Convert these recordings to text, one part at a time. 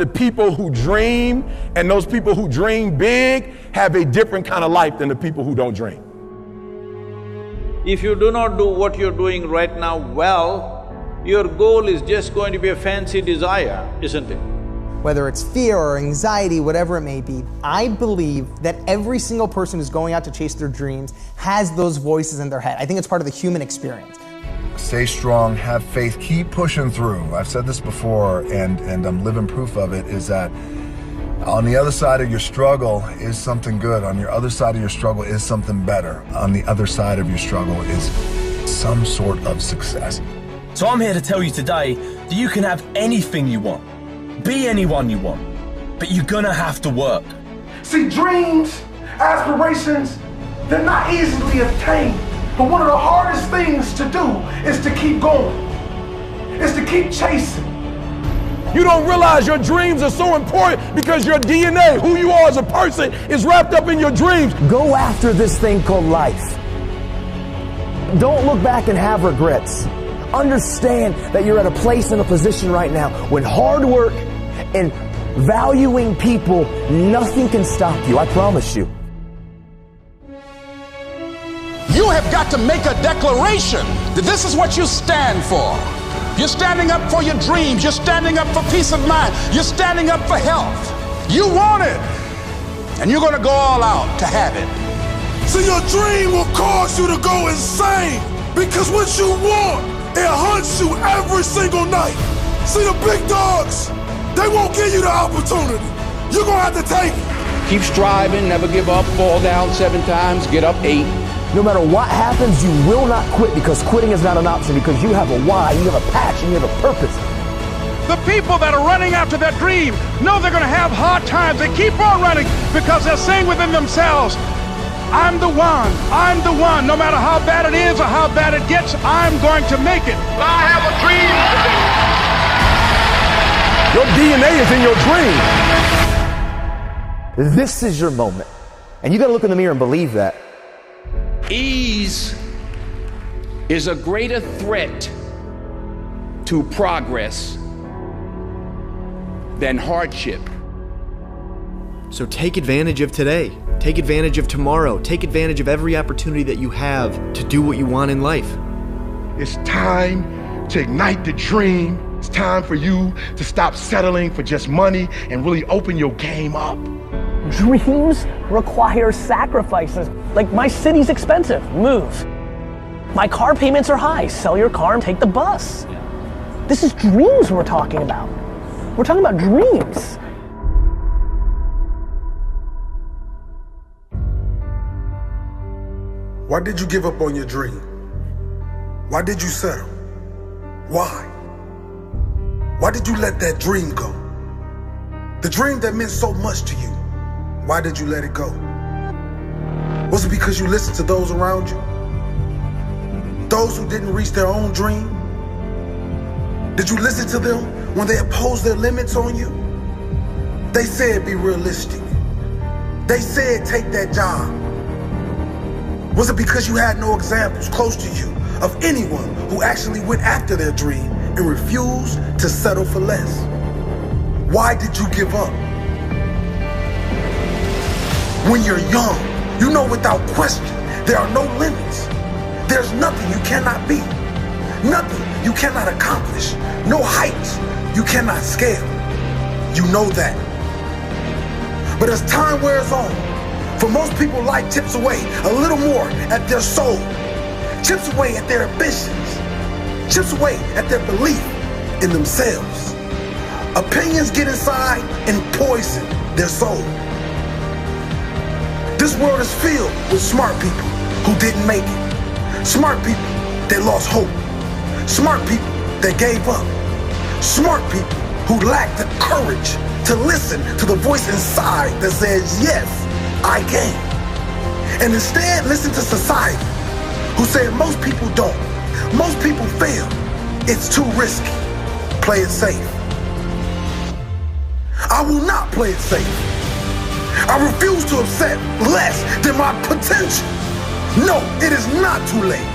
the people who dream and those people who dream big have a different kind of life than the people who don't dream. If you do not do what you're doing right now well, your goal is just going to be a fancy desire, isn't it? Whether it's fear or anxiety, whatever it may be, I believe that every single person who's going out to chase their dreams has those voices in their head. I think it's part of the human experience. Stay strong, have faith, keep pushing through. I've said this before, and I'm living proof of it, is that on the other side of your struggle is something good. On your other side of your struggle is something better. On the other side of your struggle is some sort of success. So I'm here to tell you today that you can have anything you want, be anyone you want, but you're gonna have to work. See, dreams, aspirations, they're not easily obtained, but one of the hardest things to do is to keep going, is to keep chasing. You don't realize your dreams are so important because your DNA, who you are as a person, is wrapped up in your dreams. Go after this thing called life. Don't look back and have regrets. Understand that you're at a place and a position right now when hard work and valuing people, nothing can stop you, I promise you. You have got to make a declaration that this is what you stand for. You're standing up for your dreams. You're standing up for peace of mind. You're standing up for health. You want it, and you're going to go all out to have it. So your dream will cause you to go insane, because what you want, it hunts you every single night. See, the big dogs, they won't give you the opportunity. You're going to have to take it. Keep striving, never give up, fall down 7 times, get up 8. No matter what happens, you will not quit, because quitting is not an option, because you have a why, you have a passion, you have a purpose. The people that are running after their dream know they're going to have hard times. They keep on running because they're saying within themselves, I'm the one, no matter how bad it is or how bad it gets, I'm going to make it. I have a dream. Your DNA is in your dream. This is your moment. And you got to look in the mirror and believe that. Ease is a greater threat to progress than hardship. So take advantage of today. Take advantage of tomorrow. Take advantage of every opportunity that you have to do what you want in life. It's time to ignite the dream. It's time for you to stop settling for just money and really open your game up. Dreams require sacrifices. Like, my city's expensive, move. My car payments are high, sell your car and take the bus. This is dreams we're talking about. We're talking about dreams. Why did you give up on your dream? Why did you settle? Why? Why did you let that dream go? The dream that meant so much to you, why did you let it go? Was it because you listened to those around you? Those who didn't reach their own dream? Did you listen to them when they imposed their limits on you? They said be realistic. They said take that job. Was it because you had no examples close to you of anyone who actually went after their dream and refused to settle for less? Why did you give up? When you're young, you know without question, there are no limits. There's nothing you cannot be. Nothing you cannot accomplish. No heights you cannot scale. You know that. But as time wears on, for most people, life chips away a little more at their soul, chips away at their ambitions, chips away at their belief in themselves. Opinions get inside and poison their soul. This world is filled with smart people who didn't make it. Smart people that lost hope. Smart people that gave up. Smart people who lacked the courage to listen to the voice inside that says, yes, I can. And instead listen to society, who said most people don't. Most people fail. It's too risky. Play it safe. I will not play it safe. I refuse to accept less than my potential. No, it is not too late.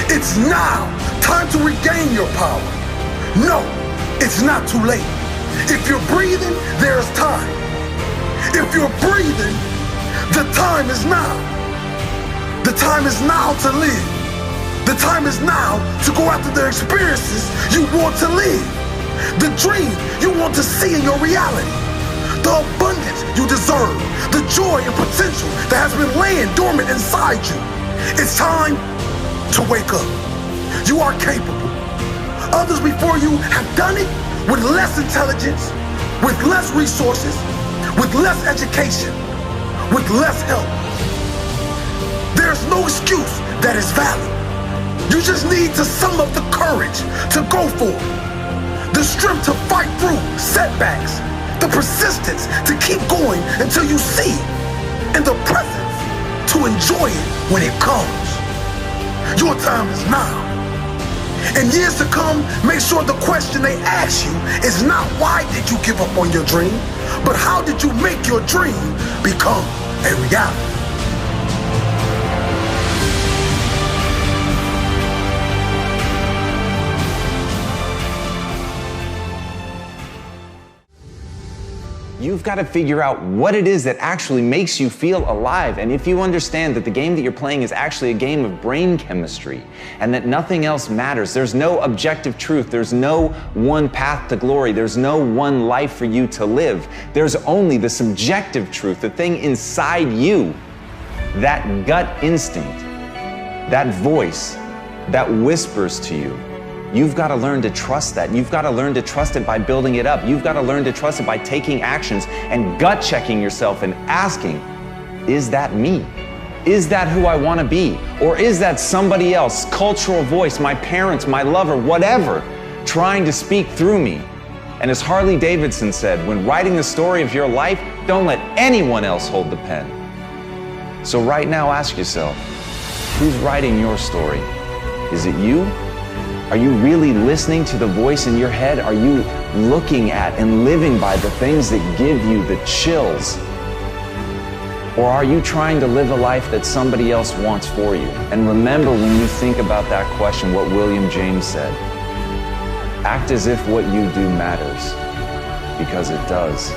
It's now. Time to regain your power. No, it's not too late. If you're breathing, there's time. If you're breathing, the time is now. The time is now to live. The time is now to go after the experiences you want to live. The dream you want to see in your reality. The abundance you deserve. The joy and potential that has been laying dormant inside you. It's time to wake up. You are capable. Others before you have done it with less intelligence, with less resources, with less education, with less help. There's no excuse that is valid. You just need to sum up the courage to go for it, the strength to fight through setbacks, the persistence to keep going until you see it, and the presence to enjoy it when it comes. Your time is now. In years to come, make sure the question they ask you is not why did you give up on your dream, but how did you make your dream become a reality? You've got to figure out what it is that actually makes you feel alive. And if you understand that the game that you're playing is actually a game of brain chemistry and that nothing else matters, there's no objective truth, there's no one path to glory, there's no one life for you to live. There's only the subjective truth, the thing inside you, that gut instinct, that voice that whispers to you. You've got to learn to trust that. You've got to learn to trust it by building it up. You've got to learn to trust it by taking actions and gut checking yourself and asking, is that me? Is that who I want to be? Or is that somebody else, cultural voice, my parents, my lover, whatever, trying to speak through me? And as Harley Davidson said, when writing the story of your life, don't let anyone else hold the pen. So right now ask yourself, who's writing your story? Is it you? Are you really listening to the voice in your head? Are you looking at and living by the things that give you the chills? Or are you trying to live a life that somebody else wants for you? And remember, when you think about that question, what William James said, act as if what you do matters, because it does.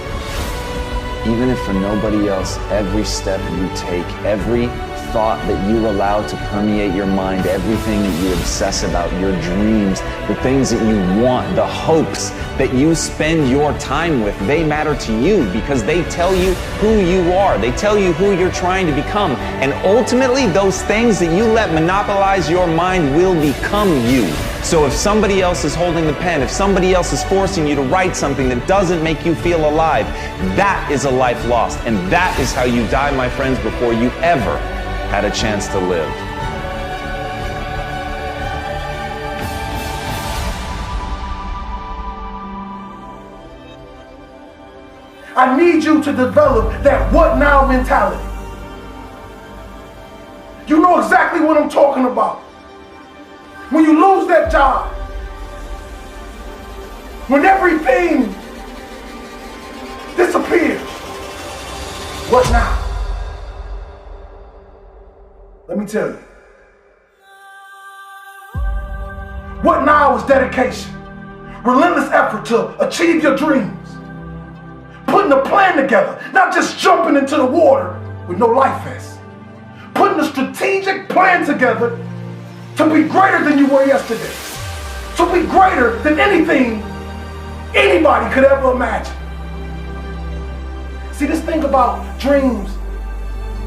Even if for nobody else, every step you take, every thought that you allow to permeate your mind, everything that you obsess about, your dreams, the things that you want, the hopes that you spend your time with, they matter to you because they tell you who you are. They tell you who you're trying to become. And ultimately, those things that you let monopolize your mind will become you. So if somebody else is holding the pen, if somebody else is forcing you to write something that doesn't make you feel alive, that is a life lost. And that is how you die, my friends, before you ever had a chance to live. I need you to develop that what now mentality. You know exactly what I'm talking about. When you lose that job, when everything disappears, what now? Let me tell you. What now is dedication, relentless effort to achieve your dreams, putting a plan together, not just jumping into the water with no life vest, putting a strategic plan together to be greater than you were yesterday, to be greater than anything anybody could ever imagine. See, this thing about dreams,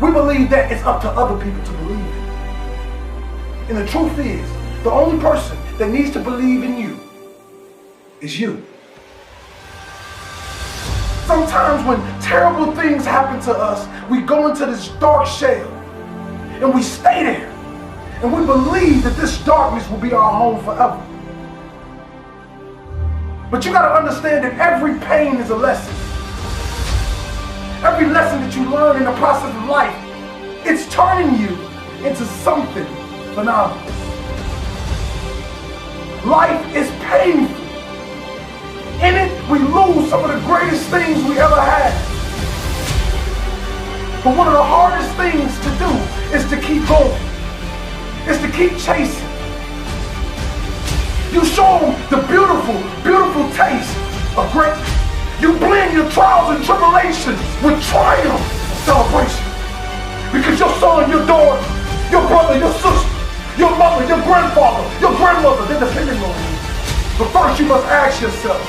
we believe that it's up to other people to believe in. And the truth is, the only person that needs to believe in you is you. Sometimes when terrible things happen to us, we go into this dark shell and we stay there. And we believe that this darkness will be our home forever. But you gotta understand that every pain is a lesson. Every lesson that you learn in the process of life, it's turning you into something phenomenal. Life is painful. In it, we lose some of the greatest things we ever had. But one of the hardest things to do is to keep going. Is to keep chasing. You show them the beautiful, beautiful taste of greatness. You blend your trials and tribulations with triumph and celebration. Because your son, your daughter, your brother, your sister, your mother, your grandfather, your grandmother, they're depending on you. But first you must ask yourself,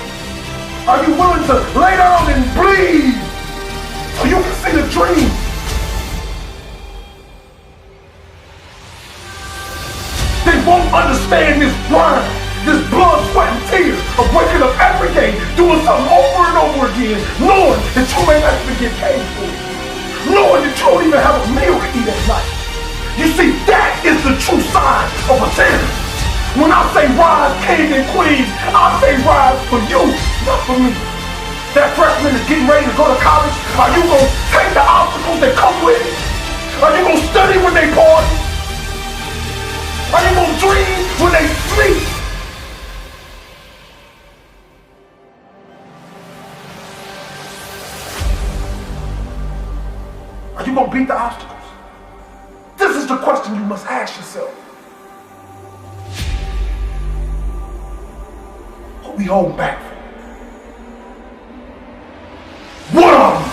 are you willing to lay down and bleed so you can see the dream? They won't understand this grind, this blood, sweat, and tears of waking up every day, doing something over and over again, knowing that you may actually get paid for it, knowing that you don't even have a meal to eat at night. You see, that is the true sign of a champion. When I say rise, kings and queens, I say rise for you, not for me. That freshman is getting ready to go to college. Are you going to take the obstacles that come with it? Are you going to study when they party? Are you going to dream when they sleep? Are you going to beat the obstacles? This is the question you must ask yourself. What we hold back for? What are we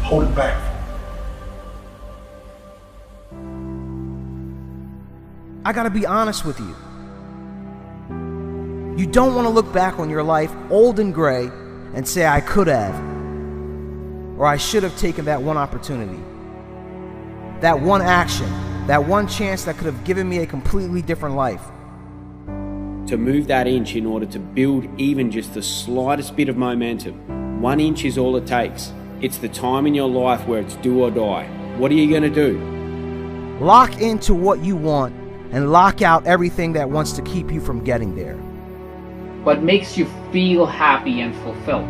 holding back for? I gotta be honest with you. You don't want to look back on your life old and gray and say, I could have, or I should have taken that one opportunity, that one action, that one chance that could have given me a completely different life. To move that inch in order to build even just the slightest bit of momentum, 1 inch is all it takes. It's the time in your life where it's do or die. What are you going to do? Lock into what you want and lock out everything that wants to keep you from getting there. What makes you feel happy and fulfilled?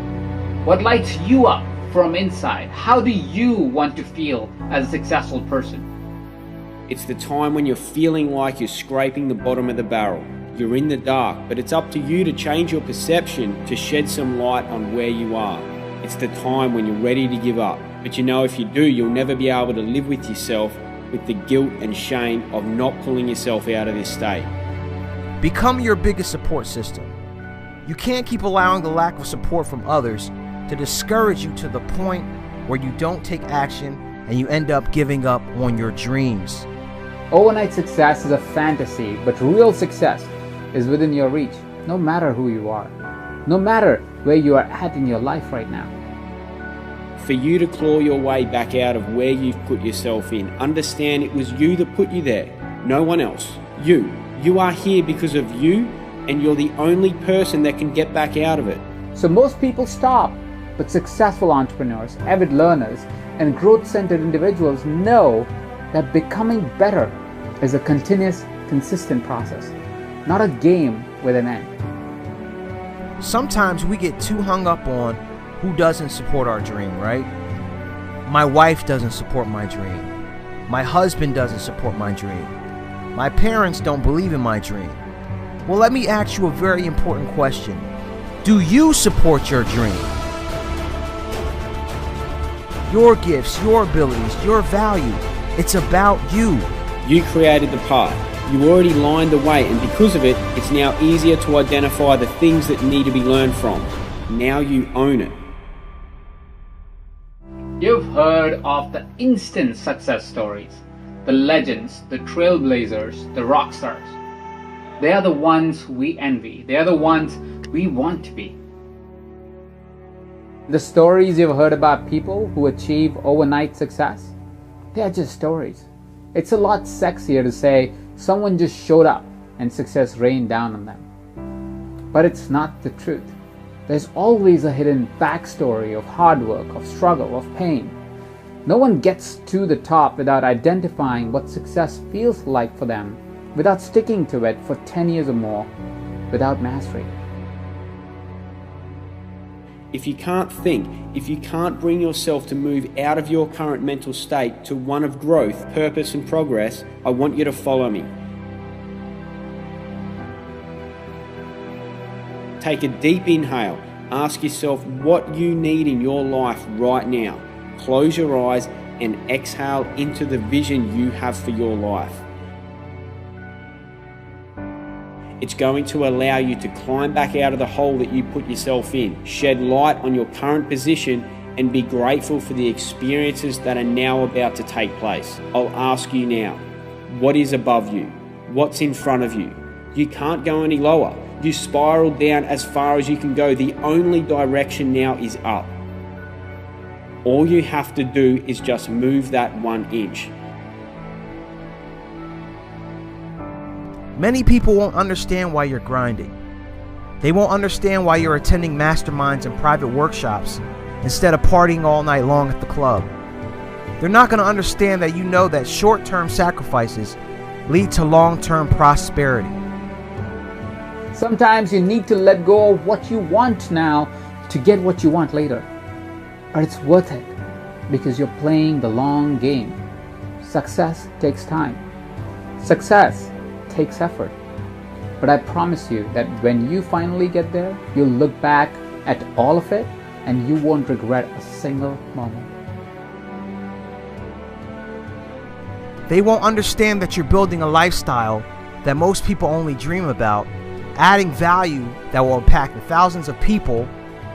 What lights you up from inside? How do you want to feel as a successful person? It's the time when you're feeling like you're scraping the bottom of the barrel. You're in the dark, but it's up to you to change your perception to shed some light on where you are. It's the time when you're ready to give up. But you know, if you do, you'll never be able to live with yourself with the guilt and shame of not pulling yourself out of this state. Become your biggest support system. You can't keep allowing the lack of support from others to discourage you to the point where you don't take action and you end up giving up on your dreams. Overnight success is a fantasy, but real success is within your reach, no matter who you are, no matter where you are at in your life right now. For you to claw your way back out of where you've put yourself in, understand it was you that put you there, no one else. You. You are here because of you, and you're the only person that can get back out of it. So most people stop, but successful entrepreneurs, avid learners, and growth-centered individuals know that becoming better is a continuous, consistent process, not a game with an end. Sometimes we get too hung up on who doesn't support our dream, right? My wife doesn't support my dream. My husband doesn't support my dream. My parents don't believe in my dream. Well, let me ask you a very important question. Do you support your dream? Your gifts, your abilities, your value. It's about you. You created the path. You already lined the way, and because of it, it's now easier to identify the things that need to be learned from. Now you own it. You've heard of the instant success stories, the legends, the trailblazers, the rock stars. They are the ones we envy. They are the ones we want to be. The stories you've heard about people who achieve overnight success, they are just stories. It's a lot sexier to say someone just showed up and success rained down on them. But it's not the truth. There's always a hidden backstory of hard work, of struggle, of pain. No one gets to the top without identifying what success feels like for them, without sticking to it for 10 years or more, without mastery. If you can't think, if you can't bring yourself to move out of your current mental state to one of growth, purpose, and progress, I want you to follow me. Take a deep inhale. Ask yourself what you need in your life right now. Close your eyes and exhale into the vision you have for your life. It's going to allow you to climb back out of the hole that you put yourself in, shed light on your current position, and be grateful for the experiences that are now about to take place. I'll ask you now, what is above you? What's in front of you? You can't go any lower. You spiral down as far as you can go. The only direction now is up. All you have to do is just move that 1 inch. Many people won't understand why you're grinding. They won't understand why you're attending masterminds and private workshops instead of partying all night long at the club. They're not going to understand that you know that short-term sacrifices lead to long-term prosperity. Sometimes you need to let go of what you want now to get what you want later. But it's worth it because you're playing the long game. Success takes time. Success takes effort. But I promise you that when you finally get there, you'll look back at all of it and you won't regret a single moment. They won't understand that you're building a lifestyle that most people only dream about, adding value that will impact thousands of people,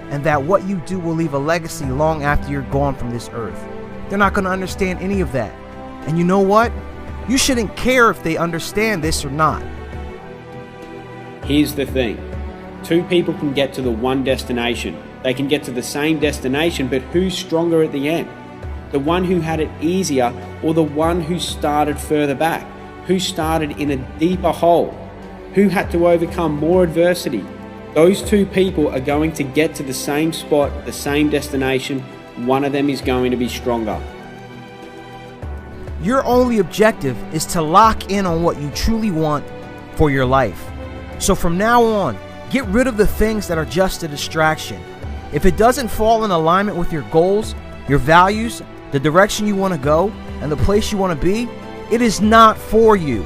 and that what you do will leave a legacy long after you're gone from this earth. They're not going to understand any of that. And you know what? You shouldn't care if they understand this or not. Here's the thing. 2 people can get to the one destination. They can get to the same destination, but who's stronger at the end? The one who had it easier or the one who started further back? Who started in a deeper hole? Who had to overcome more adversity? Those 2 people are going to get to the same spot, the same destination. One of them is going to be stronger. Your only objective is to lock in on what you truly want for your life. So from now on, get rid of the things that are just a distraction. If it doesn't fall in alignment with your goals, your values, the direction you want to go, and the place you want to be, it is not for you.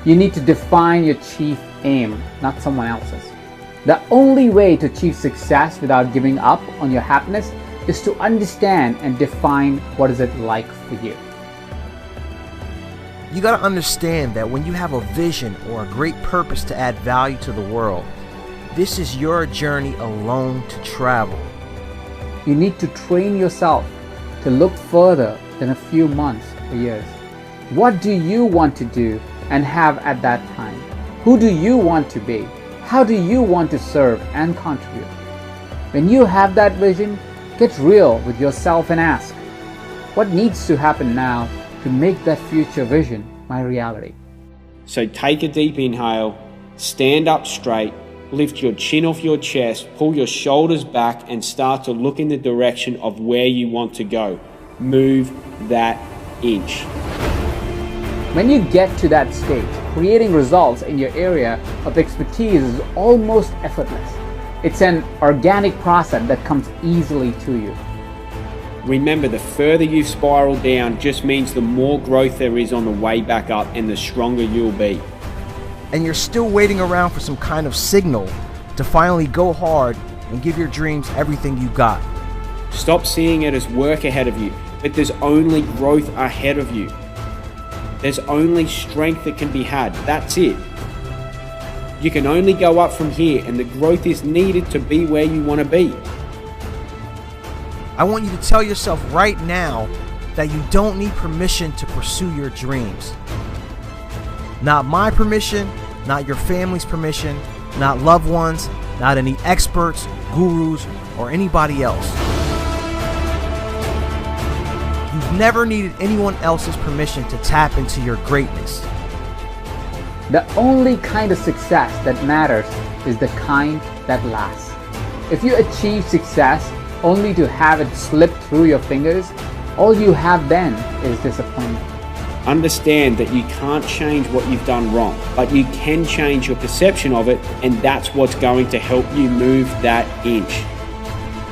You need to define your chief aim, not someone else's. The only way to achieve success without giving up on your happiness is to understand and define what is it like for you. You got to understand that when you have a vision or a great purpose to add value to the world, this is your journey alone to travel. You need to train yourself to look further than a few months or years. What do you want to do and have at that time? Who do you want to be? How do you want to serve and contribute? When you have that vision, get real with yourself and ask, what needs to happen now to make that future vision my reality? So take a deep inhale, stand up straight, lift your chin off your chest, pull your shoulders back and start to look in the direction of where you want to go. Move that inch. When you get to that stage, creating results in your area of expertise is almost effortless. It's an organic process that comes easily to you. Remember, the further you spiral down just means the more growth there is on the way back up and the stronger you'll be. And you're still waiting around for some kind of signal to finally go hard and give your dreams everything you got. Stop seeing it as work ahead of you, but there's only growth ahead of you. There's only strength that can be had. That's it. You can only go up from here, and the growth is needed to be where you want to be. I want you to tell yourself right now that you don't need permission to pursue your dreams. Not my permission, not your family's permission, not loved ones, not any experts, gurus, or anybody else. You've never needed anyone else's permission to tap into your greatness. The only kind of success that matters is the kind that lasts. If you achieve success only to have it slip through your fingers, all you have then is disappointment. Understand that you can't change what you've done wrong, but you can change your perception of it, and that's what's going to help you move that inch.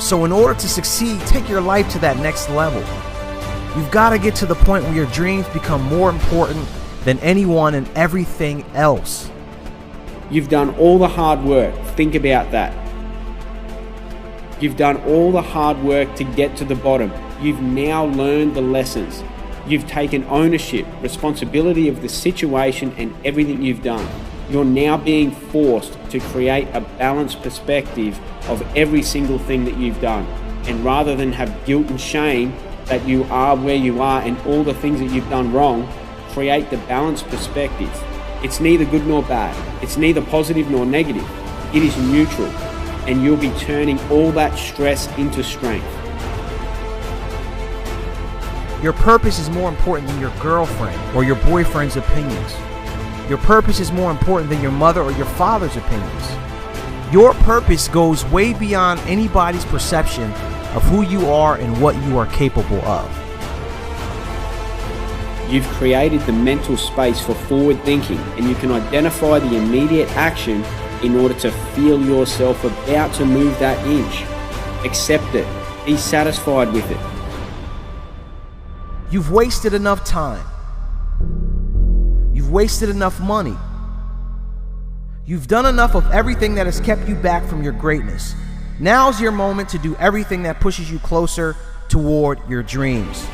So in order to succeed, take your life to that next level. You've got to get to the point where your dreams become more important than anyone and everything else. You've done all the hard work. Think about that. You've done all the hard work to get to the bottom. You've now learned the lessons. You've taken ownership, responsibility of the situation and everything you've done. You're now being forced to create a balanced perspective of every single thing that you've done. And rather than have guilt and shame that you are where you are and all the things that you've done wrong, create the balanced perspective. It's neither good nor bad. It's neither positive nor negative. It is neutral. And you'll be turning all that stress into strength. Your purpose is more important than your girlfriend or your boyfriend's opinions. Your purpose is more important than your mother or your father's opinions. Your purpose goes way beyond anybody's perception of who you are and what you are capable of. You've created the mental space for forward thinking, and you can identify the immediate action in order to feel yourself about to move that inch. Accept it. Be satisfied with it. You've wasted enough time. You've wasted enough money. You've done enough of everything that has kept you back from your greatness. Now's your moment to do everything that pushes you closer toward your dreams.